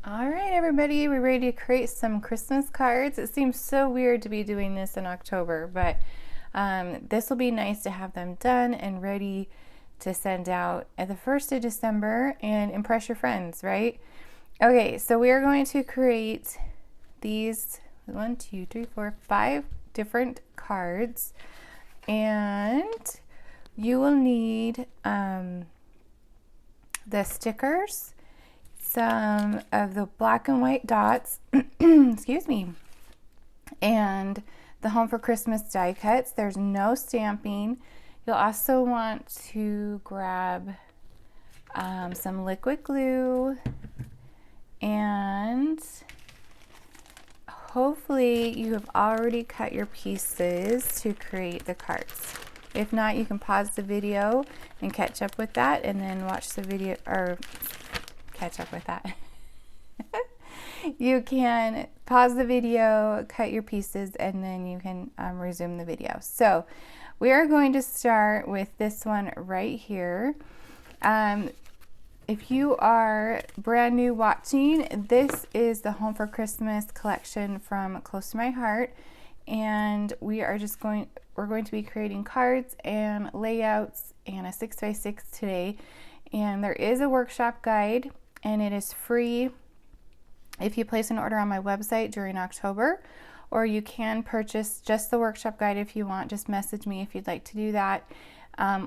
All right, everybody, we're ready to create some Christmas cards. It seems so weird to be doing this in October, but this will be nice to have them done and ready to send out at the 1st of December and impress your friends, right? Okay, so we are going to create these 1, 2, 3, 4, 5 different cards, and you will need the stickers, some of the black and white dots, excuse me, and the Home for Christmas die cuts. There's no stamping. You'll also want to grab some liquid glue, and hopefully you have already cut your pieces to create the cards. If not, you can pause the video and catch up with that, and then watch the video, or catch up with that. You can pause the video, cut your pieces, and then you can resume the video. So we are going to start with this one right here. If you are brand new watching, this is the Home for Christmas collection from Close to My Heart, and we're going to be creating cards and layouts and a 6x6 today. And there is a workshop guide, and it is free if you place an order on my website during October, or you can purchase just the workshop guide if you want. Just message me if you'd like to do that.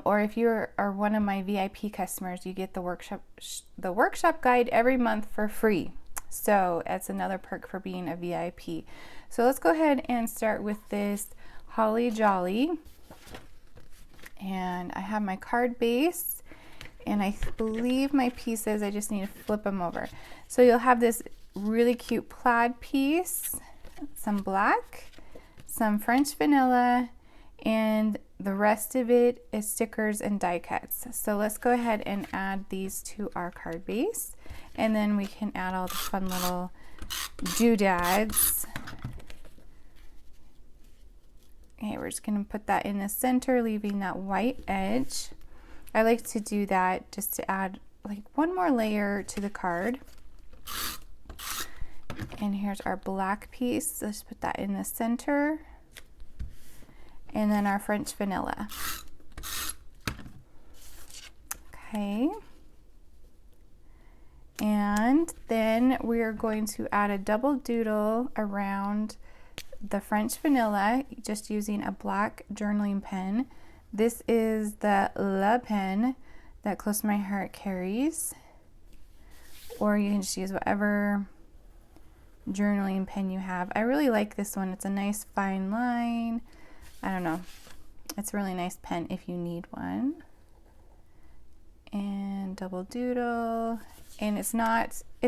Or if you are one of my VIP customers, you get the workshop guide every month for free. So that's another perk for being a VIP. So let's go ahead and start with this Holly Jolly. And I have my card base, and I believe my pieces, I just need to flip them over. So you'll have this really cute plaid piece, some black, some French vanilla, and the rest of it is stickers and die cuts. So let's go ahead and add these to our card base, and then we can add all the fun little doodads. Okay, we're just going to put that in the center, leaving that white edge. I like to do that just to add like one more layer to the card. And here's our black piece. Let's put that in the center. And then our French vanilla. Okay. And then we're going to add a double doodle around the French vanilla, just using a black journaling pen. This is the LePen that Close to My Heart carries. Or you can just use whatever journaling pen you have. I really like this one. It's a nice fine line. I don't know. It's a really nice pen if you need one. And double doodle. And it's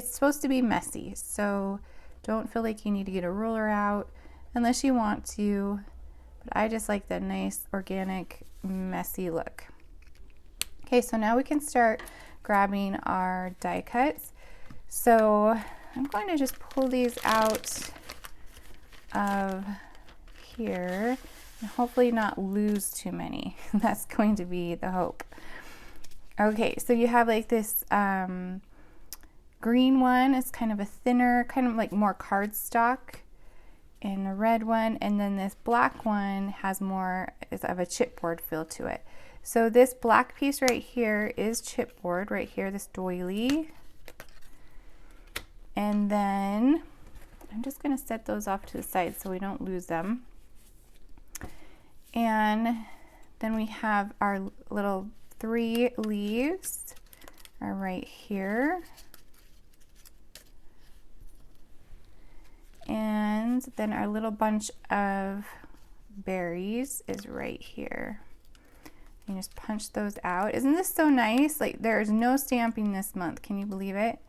supposed to be messy, so don't feel like you need to get a ruler out unless you want to. But I just like the nice organic messy look. Okay, so now we can start grabbing our die cuts. So I'm going to just pull these out of here and hopefully not lose too many. That's going to be the hope. Okay, so you have like this green one. It's kind of a thinner, kind of like more cardstock, and the red one, and then this black one has more of a chipboard feel to it. So this black piece right here is chipboard right here, this doily. And then I'm just going to set those off to the side so we don't lose them. And then we have our little 3 leaves are right here. And then our little bunch of berries is right here. You just punch those out. Isn't this so nice? Like, there's no stamping this month. Can you believe it?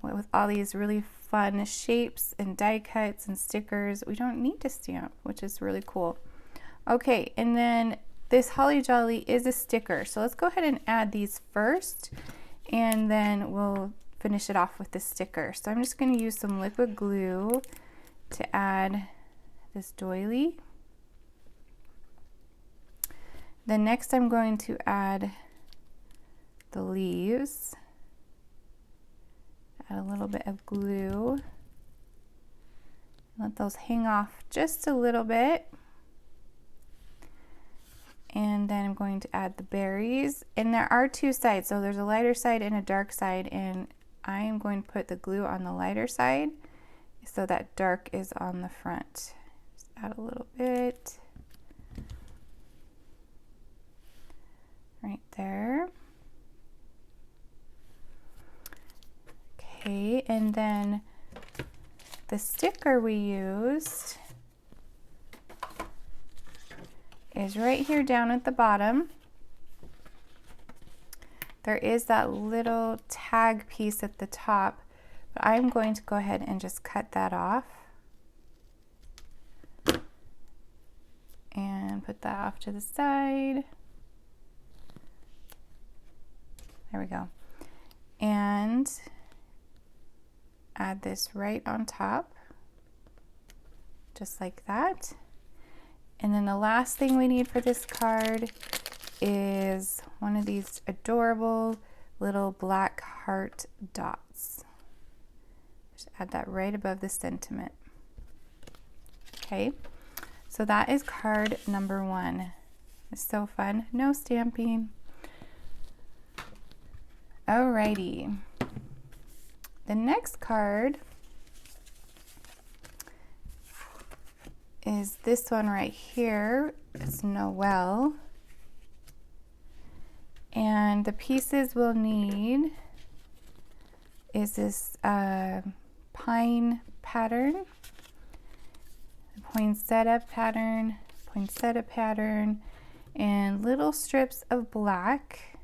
With all these really fun shapes and die cuts and stickers, we don't need to stamp, which is really cool. Okay, and then this Holly Jolly is a sticker. So let's go ahead and add these first, and then we'll finish it off with the sticker. So I'm just going to use some liquid glue to add this doily. Then next I'm going to add the leaves. Add a little bit of glue. Let those hang off just a little bit. And then I'm going to add the berries. And there are two sides, so there's a lighter side and a dark side, and I am going to put the glue on the lighter side so that dark is on the front. Just add a little bit. Right there. Okay, and then the sticker we used is right here down at the bottom. There is that little tag piece at the top, but I'm going to go ahead and just cut that off and put that off to the side. There we go. And add this right on top, just like that. And then the last thing we need for this card is one of these adorable little black heart dots. Just add that right above the sentiment. Okay, so that is card number 1. It's so fun, no stamping. Alrighty, the next card is this one right here. It's Noel. And the pieces we'll need is this pine pattern, the poinsettia pattern, and little strips of black.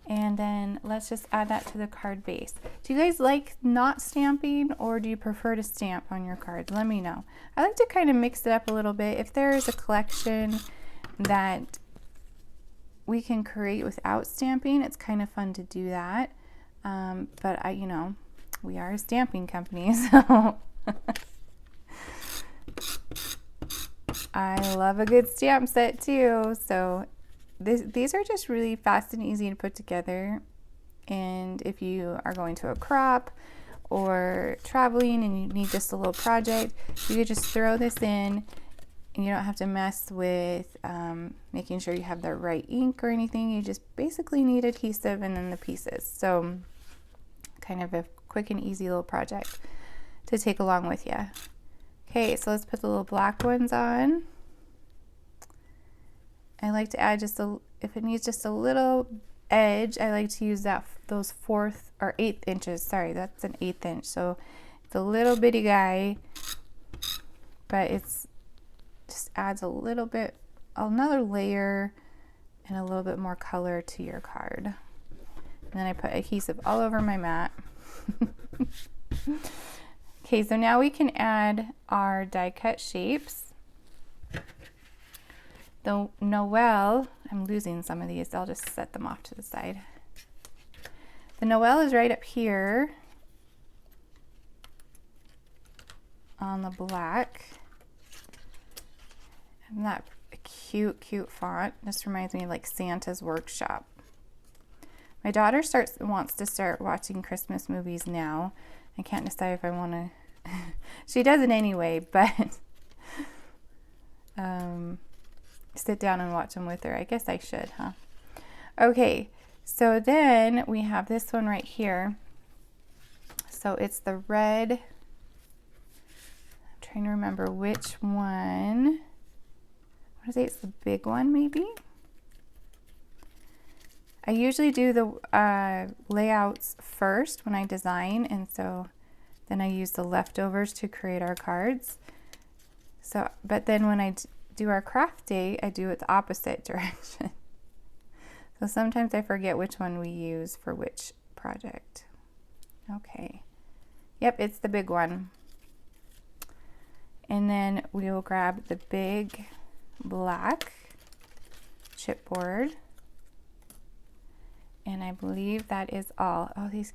And then let's just add that to the card base. Do you guys like not stamping, or do you prefer to stamp on your cards? Let me know. I like to kind of mix it up a little bit. If there is a collection that we can create without stamping, it's kind of fun to do that. But you know, we are a stamping company, so I love a good stamp set too. So these are just really fast and easy to put together. And if you are going to a crop or traveling and you need just a little project, you could just throw this in, and you don't have to mess with making sure you have the right ink or anything. You just basically need adhesive and then the pieces. So kind of a quick and easy little project to take along with you. Okay, so let's put the little black ones on. I like to add just a, if it needs just a little edge, I like to use those 4th or 8th inches. Sorry, that's an 1/8 inch. So it's a little bitty guy, but it's just adds a little bit, another layer and a little bit more color to your card. And then I put adhesive all over my mat. Okay, so now we can add our die cut shapes. The Noel, I'm losing some of these, I'll just set them off to the side. The Noel is right up here on the black. Isn't that a cute, cute font? This reminds me of like Santa's Workshop. My daughter wants to start watching Christmas movies now. I can't decide if I want to. She does it anyway, but sit down and watch them with her. I guess I should, huh? Okay, so then we have this one right here. So it's the red. I'm trying to remember which one. What is it? It's the big one, maybe? I usually do the layouts first when I design, and so then I use the leftovers to create our cards. So, but then when I do our craft day, I do it the opposite direction. So sometimes I forget which one we use for which project. Okay. Yep, it's the big one. And then we will grab the big black chipboard. And I believe that is all. Oh, these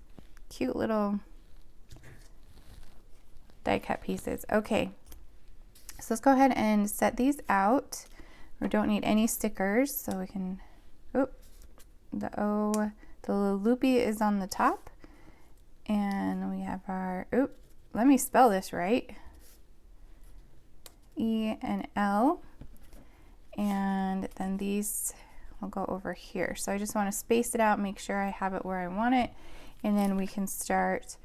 cute little die cut pieces. Okay. So let's go ahead and set these out. We don't need any stickers, so we can, the loopy is on the top, and are, oop, let me spell this right. E and L. And then these will go over here. So I just want to space it out, make sure I have it where I want it. And then we can start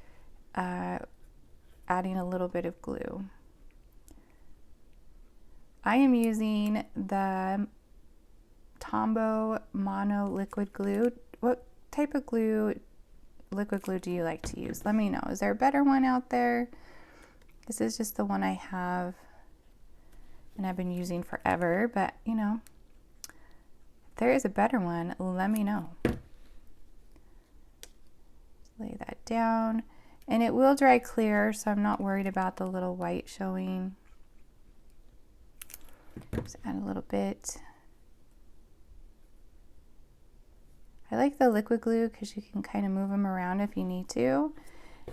adding a little bit of glue. I am using the Tombow Mono liquid glue. What type of glue, liquid glue, do you like to use? Let me know. Is there a better one out there? This is just the one I have and I've been using forever, but you know, if there is a better one, let me know. Lay that down, and it will dry clear, so I'm not worried about the little white showing. Just add a little bit. I like the liquid glue because you can kind of move them around if you need to.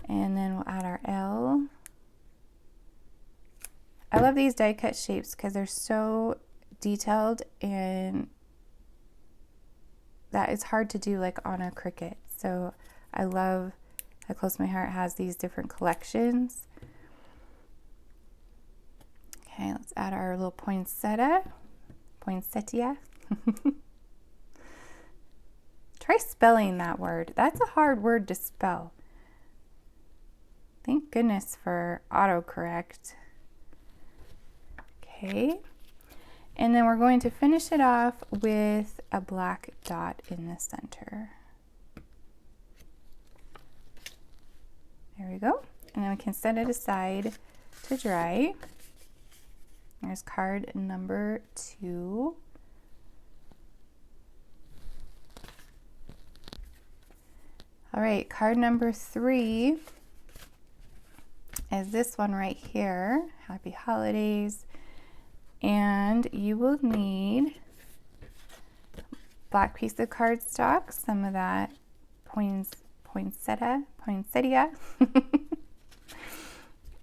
And then we'll add our L. I love these die cut shapes because they're so detailed, and that is hard to do like on a Cricut. So I love that Close to My Heart has these different collections. Okay, let's add our little poinsettia. Try spelling that word. That's a hard word to spell. Thank goodness for autocorrect. Okay, and then we're going to finish it off with a black dot in the center. There we go. And then we can set it aside to dry. There's card number 2. All right, card number 3 is this one right here. Happy Holidays. And you will need black piece of cardstock, some of that poinsettia,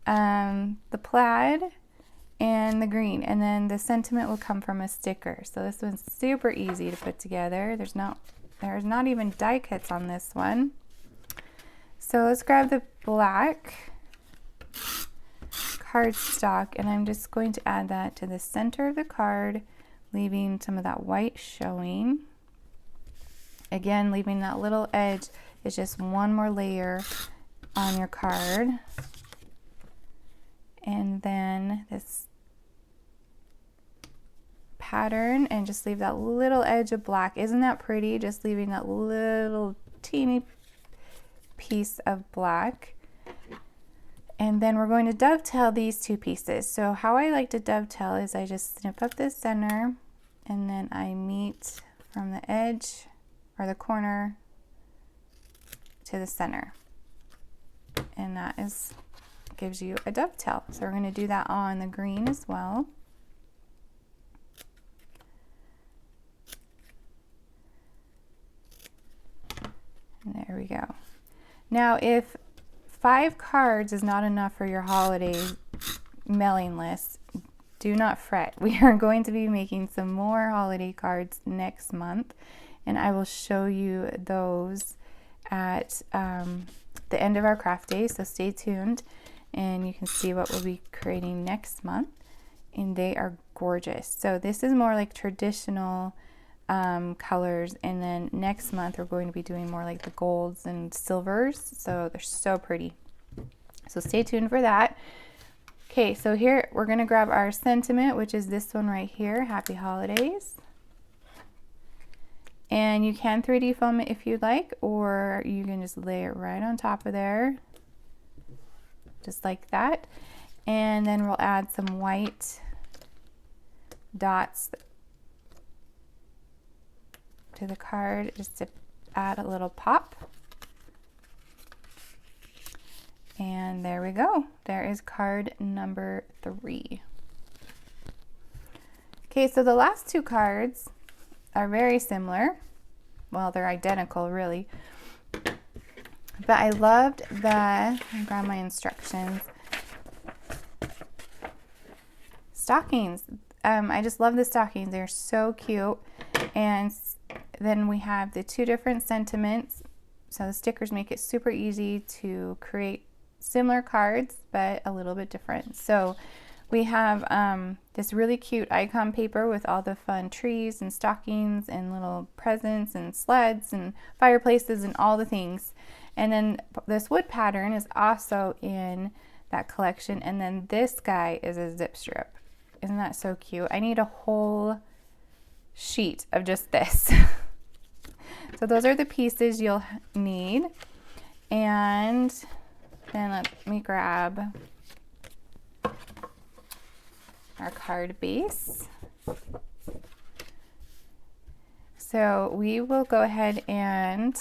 the plaid, and the green, and then the sentiment will come from a sticker. So this one's super easy to put together. There's not even die cuts on this one. So let's grab the black cardstock, and I'm just going to add that to the center of the card, leaving some of that white showing. Again, leaving that little edge is just one more layer on your card. And then this pattern, and just leave that little edge of black. Isn't that pretty? Just leaving that little teeny piece of black. And then we're going to dovetail these two pieces. So how I like to dovetail is I just snip up the center, and then I meet from the edge or the corner to the center. And that gives you a dovetail. So we're going to do that on the green as well. And there we go. Now, if 5 cards is not enough for your holiday mailing list, do not fret. We are going to be making some more holiday cards next month, and I will show you those at the end of our craft day, so stay tuned and you can see what we'll be creating next month, and they are gorgeous. So this is more like traditional colors, and then next month we're going to be doing more like the golds and silvers, so they're so pretty. So stay tuned for that. Okay, so here we're going to grab our sentiment, which is this one right here, Happy Holidays. And you can 3D foam it if you'd like, or you can just lay it right on top of there, just like that. And then we'll add some white dots to the card just to add a little pop. And there we go. There is card number 3. Okay, so the last 2 cards are very similar. Well, they're identical really. But I loved I'll grab my instructions. Stockings. I just love the stockings. They're so cute. And then we have the 2 different sentiments. So the stickers make it super easy to create similar cards, but a little bit different. So we have this really cute icon paper with all the fun trees and stockings and little presents and sleds and fireplaces and all the things. And then this wood pattern is also in that collection. And then this guy is a zip strip. Isn't that so cute? I need a whole sheet of just this. So those are the pieces you'll need. And then let me grab our card base. So we will go ahead and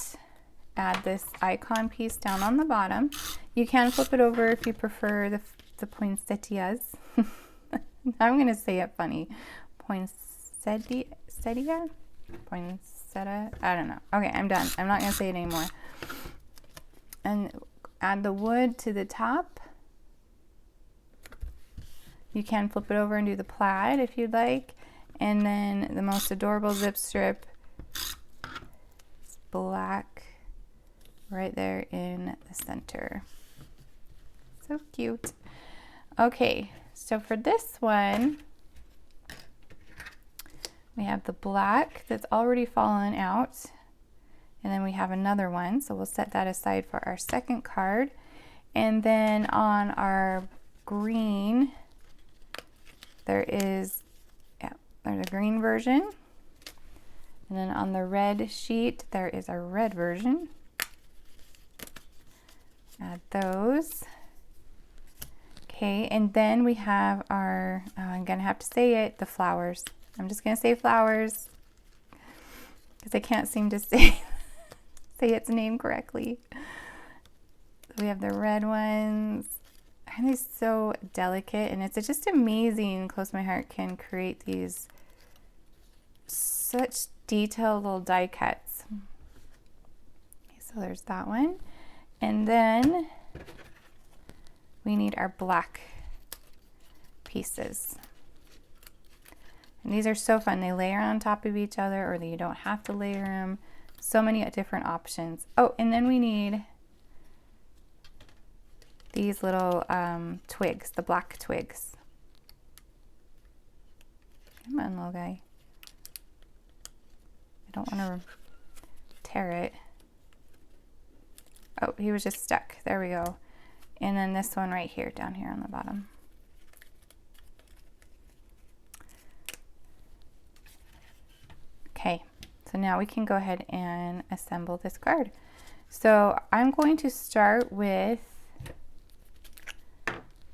add this icon piece down on the bottom. You can flip it over if you prefer the poinsettias. I'm going to say it funny. Poinsettia? Poinsettia? I don't know. Okay, I'm done. I'm not going to say it anymore. And add the wood to the top. You can flip it over and do the plaid if you'd like. And then the most adorable zip strip is black right there in the center. So cute. Okay, so for this one, we have the black that's already fallen out. And then we have another one, so we'll set that aside for our second card. And then on our green, there's a green version. And then on the red sheet, there is a red version. Add those. Okay, and then we have our, I'm gonna have to say it, the flowers. I'm just gonna say flowers because I can't seem to say its name correctly. We have the red ones. Aren't they so delicate? And it's just amazing. Close My Heart can create these such detailed little die cuts. Okay, so there's that one. And then we need our black pieces. And these are so fun. They layer on top of each other, or you don't have to layer them. So many different options. Oh, and then we need these little twigs, the black twigs. Come on, little guy. I don't want to tear it. Oh, he was just stuck. There we go. And then this one right here, down here on the bottom. Okay, so now we can go ahead and assemble this card. So I'm going to start with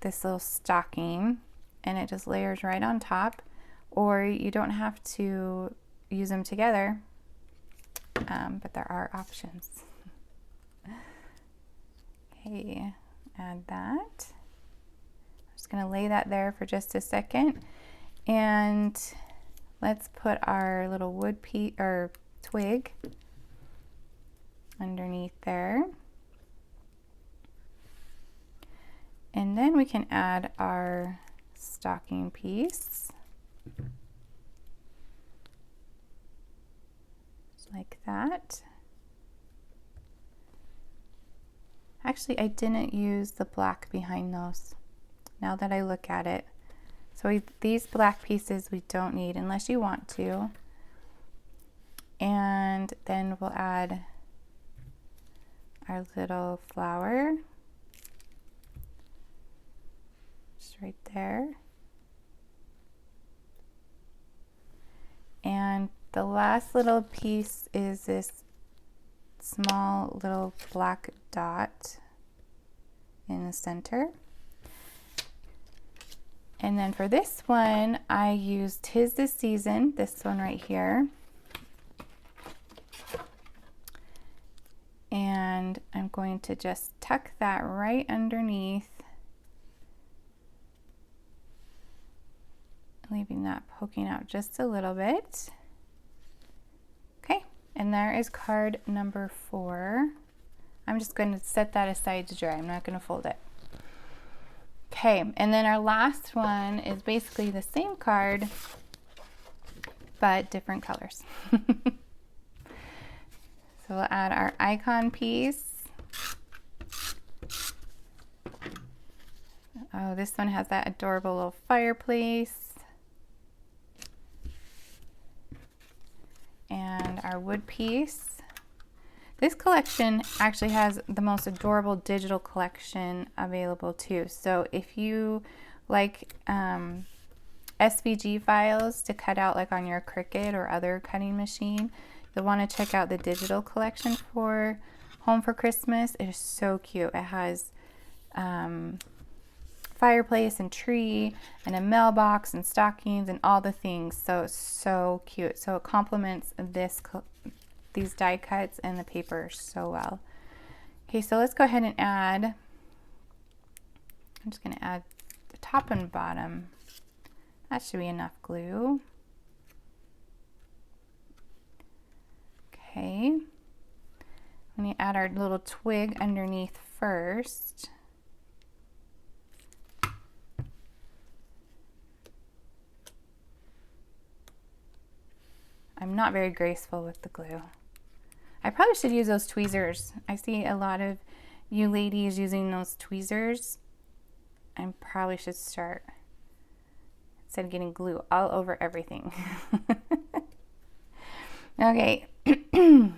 this little stocking, and it just layers right on top, or you don't have to use them together, but there are options. Okay, add that. I'm just gonna lay that there for just a second, and let's put our little wood piece or twig underneath there. And then we can add our stocking piece. Just like that. Actually, I didn't use the black behind those, now that I look at it. So these black pieces we don't need unless you want to. And then we'll add our little flower. Just right there. And the last little piece is this small little black dot in the center. And then for this one, I used 'Tis the Season, this one right here. And I'm going to just tuck that right underneath, leaving that poking out just a little bit. Okay, and there is card number 4. I'm just going to set that aside to dry. I'm not going to fold it. Okay, and then our last one is basically the same card, but different colors. So we'll add our icon piece. Oh, this one has that adorable little fireplace. And our wood piece. This collection actually has the most adorable digital collection available too. So if you like SVG files to cut out like on your Cricut or other cutting machine, you'll want to check out the digital collection for Home for Christmas. It is so cute. It has fireplace and tree and a mailbox and stockings and all the things. So it's so cute. So it complements these die cuts and the paper so well. Okay, so let's go ahead and add, I'm just going to add the top and bottom. That should be enough glue. Okay, I'm going to add our little twig underneath first. I'm not very graceful with the glue. I probably should use those tweezers. I see a lot of you ladies using those tweezers. I probably should start instead of getting glue all over everything. Okay. And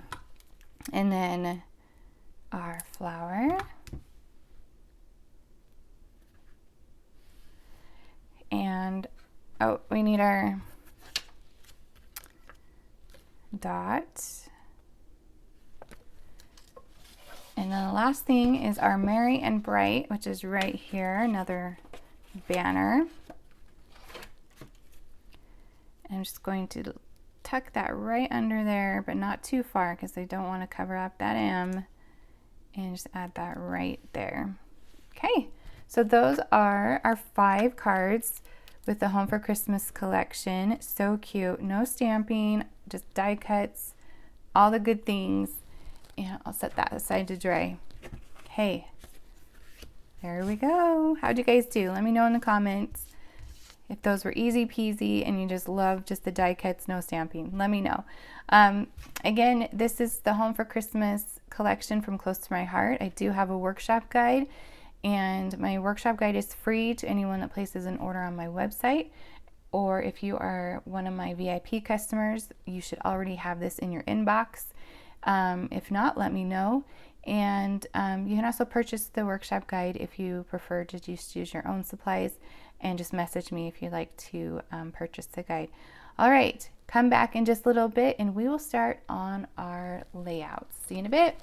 then our flower. And oh, we need our dot. And then the last thing is our Merry and Bright, which is right here, another banner. I'm just going to tuck that right under there, but not too far because I don't want to cover up that M, and just add that right there. Okay, so those are our 5 cards with the Home for Christmas collection. So cute, no stamping, just die cuts, all the good things. And I'll set that aside to dry. Okay, there we go. How'd you guys do? Let me know in the comments if those were easy peasy and you just love just the die cuts, no stamping. Let me know. Again, this is the Home for Christmas collection from Close to My Heart. I do have a workshop guide, and my workshop guide is free to anyone that places an order on my website. Or if you are one of my VIP customers, you should already have this in your inbox. If not, let me know. And you can also purchase the workshop guide if you prefer to just use your own supplies, and just message me if you'd like to purchase the guide. All right, come back in just a little bit and we will start on our layouts. See you in a bit.